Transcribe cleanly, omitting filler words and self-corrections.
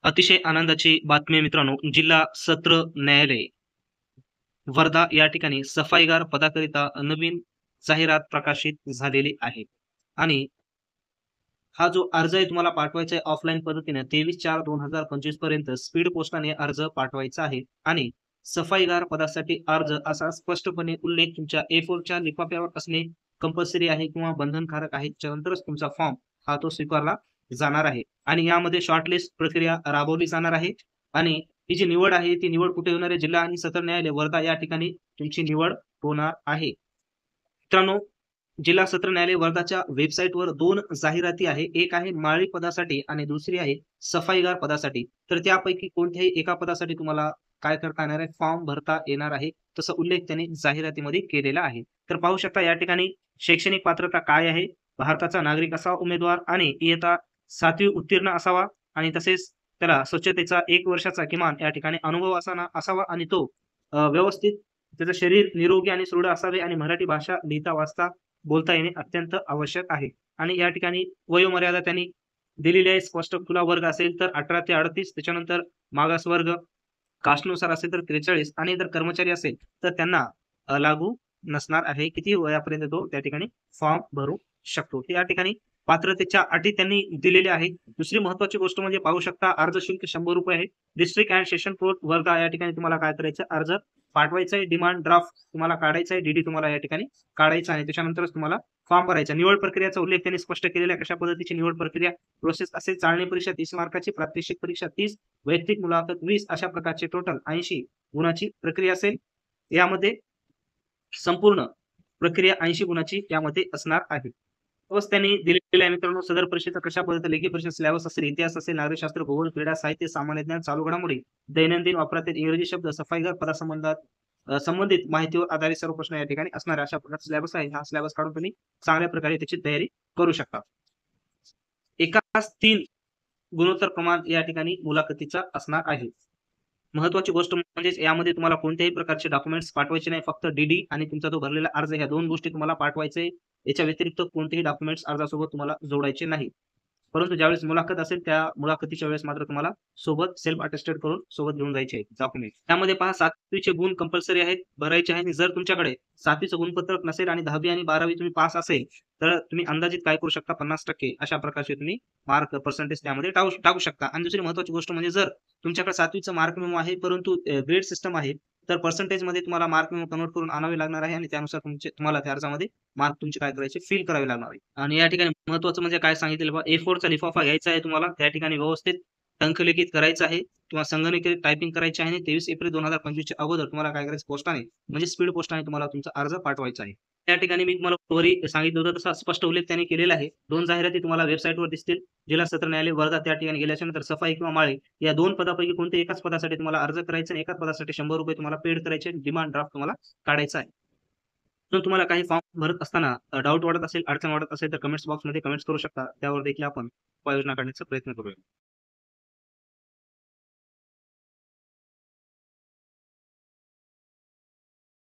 अतिशय आनंदाची बातमी आहे मित्रांनो, जिल्हा सत्र न्यायालय वर्धा या ठिकाणी सफाईगार पदाकरिता नवीन जाहिरात प्रकाशित झालेली आहे. आणि हा जो अर्ज आहे तुम्हाला पाठवायचा आहे ऑफलाईन पद्धतीने 23/4/2025 पर्यंत स्पीड पोस्टाने अर्ज पाठवायचा आहे. आणि सफाईगार पदासाठी अर्ज असा स्पष्टपणे उल्लेख तुमच्या A4च्या लिफाफ्यावर असणे कंपल्सरी आहे किंवा बंधनकारक आहे. त्याच्यानंतरच तुमचा फॉर्म हा तो स्वीकारला जाणार आहे. आणि यामध्ये शॉर्टलिस्ट प्रक्रिया राबवली जाणार आहे. आणि ही जी निवड आहे ती निवड कुठे होणार आहे? जिल्हा आणि सत्र न्यायालय वर्धा या ठिकाणी तुमची निवड होणार आहे. मित्रांनो, जिल्हा सत्र न्यायालय वर्धाच्या वेबसाईटवर 2 जाहिराती आहे. एक आहे माळी पदासाठी आणि दुसरी आहे सफाईगार पदासाठी. तर त्यापैकी कोणत्याही एका पदासाठी तुम्हाला काय करता येणार आहे? फॉर्म भरता येणार आहे. तसा उल्लेख त्यांनी जाहिरातीमध्ये केलेला आहे. तर पाहू शकता या ठिकाणी शैक्षणिक पात्रता काय आहे? भारताचा नागरिक असावा उमेदवार आणि इयत्ता 7वी उत्तीर्ण असावा आणि तसेच त्याला स्वच्छतेचा 1 वर्षाचा किमान या ठिकाणी अनुभव असावा आणि तो व्यवस्थित त्याचं शरीर निरोगी आणि सुदृढ असावे आणि मराठी भाषा लिहिता वाचता बोलता येणे अत्यंत आवश्यक आहे. आणि या ठिकाणी वयोमर्यादा त्यांनी दिलेली आहे. स्पष्ट खुला वर्ग असेल तर 18 ते 38, त्याच्यानंतर मागास वर्ग कास्टनुसार असेल तर 43 आणि जर कर्मचारी असेल तर त्यांना लागू नसणार आहे. किती वयापर्यंत तो त्या ठिकाणी फॉर्म भरू शकतो. या ठिकाणी पात्रतेच्या अटी त्यांनी दिलेल्या आहेत. दुसरी महत्त्वाची गोष्ट म्हणजे पाहू शकता अर्ज शुल्क ₹100 आहे. District and session court Wardha या ठिकाणी तुम्हाला काय करायचं? अर्ज पाठवायचा आहे. डिमांड ड्राफ्ट तुम्हाला काढायचा आहे. डी तुम्हाला या ठिकाणी काढायचा आहे. त्याच्यानंतरच तुम्हाला फॉर्म भरायचा. निवड प्रक्रियेचा उल्लेख त्यांनी स्पष्ट केलेला आहे. कशा पद्धतीची निवड प्रक्रिया प्रोसेस असेल? चाळणी परीक्षा 30 मार्काची, प्रात्यक्षिक परीक्षा 30, वैयक्तिक मुलाखत 20 अशा प्रकारचे टोटल 80 गुणाची प्रक्रिया असेल. यामध्ये संपूर्ण प्रक्रिया 80 गुणाची यामध्ये असणार आहे. तोच त्यांनी दिलेला आहे मित्रांनो. सदर परीक्षेचा कशा पद्धतीने लेखी परीक्षा सिलेबस असेल, इतिहास असेल, नागरिकशास्त्र, भूगोल, क्रीडा, साहित्य, सामान्य ज्ञान, चालू घडामोडी, दैनंदिन वापरातील इंग्रजी शब्द, सफाईगार पदासंबंधात संबंधित माहितीवर आधारित सर्व प्रश्न या ठिकाणी असणार अशा प्रकारचा सिलेबस आहे. हा सिलेबस काढून तुम्ही चांगल्या प्रकारे त्याची तयारी करू शकता. एकाच 3 गुणोत्तर प्रमाण या ठिकाणी मुलाखतीचा असणार आहे. महत्त्वाची गोष्ट म्हणजे यामध्ये तुम्हाला कोणत्याही प्रकारचे डॉक्युमेंट्स पाठवायचे नाही. फक्त डी आणि तुमचा तो भरलेला अर्ज ह्या 2 गोष्टी तुम्हाला पाठवायचे. याच्या व्यतिरिक्त कोणतेही डॉक्युमेंट्स अर्जासोबत तुम्हाला जोडायचे नाही. परंतु ज्यावेळेस मुलाखत असेल त्या मुलाखतीच्या वेळेस मात्र तुम्हाला सोबत सेल्फ अटेस्टेड करून सोबत घेऊन जायचे आहेत डॉक्युमेंट. त्यामध्ये पहा 7वीचे गुण कंपल्सरी आहेत, भरायचे आहेत. आणि जर तुमच्याकडे 7वीचं गुणपत्रक नसेल आणि 10वी आणि 12वी तुम्ही पास असेल, तर तुम्ही अंदाजित काय करू शकता? 50% अशा प्रकारचे तुम्ही मार्क पर्सेंटेज त्यामध्ये टाकू शकता. आणि दुसरी महत्त्वाची गोष्ट म्हणजे जर तुमच्याकडे 7वीचं मार्क मेमो आहे, परंतु ग्रेड सिस्टम आहे, तर पर्सेंटेजमध्ये तुम्हाला मार्क मेमो कन्व्हर्ट करून आणावे लागणार आहे आणि त्यानुसार तुम्हाला त्या अर्जामध्ये मार्क तुमचे काय करायचे? फिल करावे लागणार आहे. आणि या ठिकाणी महत्त्वाचं म्हणजे काय सांगितलेलं बघा, A4चा लिफाफा घ्यायचा आहे तुम्हाला. त्या ठिकाणी व्यवस्थित टंकलिखित करायचं आहे किंवा संगणकीय टायपिंग करायची आहे आणि 23 एप्रिल 2025 च्या अगोदर तुम्हाला काय करायचं? पोस्टाने म्हणजे स्पीड पोस्टाने तुम्हाला तुमचा अर्ज पाठवायचा आहे. त्या ठिकाणी मी तुम्हाला वरी सांगितलं होतं तसा स्पष्ट उल्लेख त्यांनी केलेला आहे. 2 जाहिराती तुम्हाला वेबसाईटवर दिसतील. जिल्हा सत्र न्यायालय वर्धा त्या ठिकाणी गेल्याच्यानंतर सफाई किंवा माळी या 2 पदापैकी कोणत्याही एकाच पदासाठी तुम्हाला अर्ज करायचा आणि एकाच पदासाठी ₹100 तुम्हाला पेड करायचे. डिमांड ड्राफ्ट तुम्हाला काढायचा आहे. जर तुम्हाला काही फॉर्म भरत असताना डाऊट वाटत असेल, अडचण वाटत असेल तर कमेंट्स बॉक्समध्ये कमेंट्स करू शकता. त्यावर देखील आपण उपाययोजना काढण्याचा प्रयत्न करूया.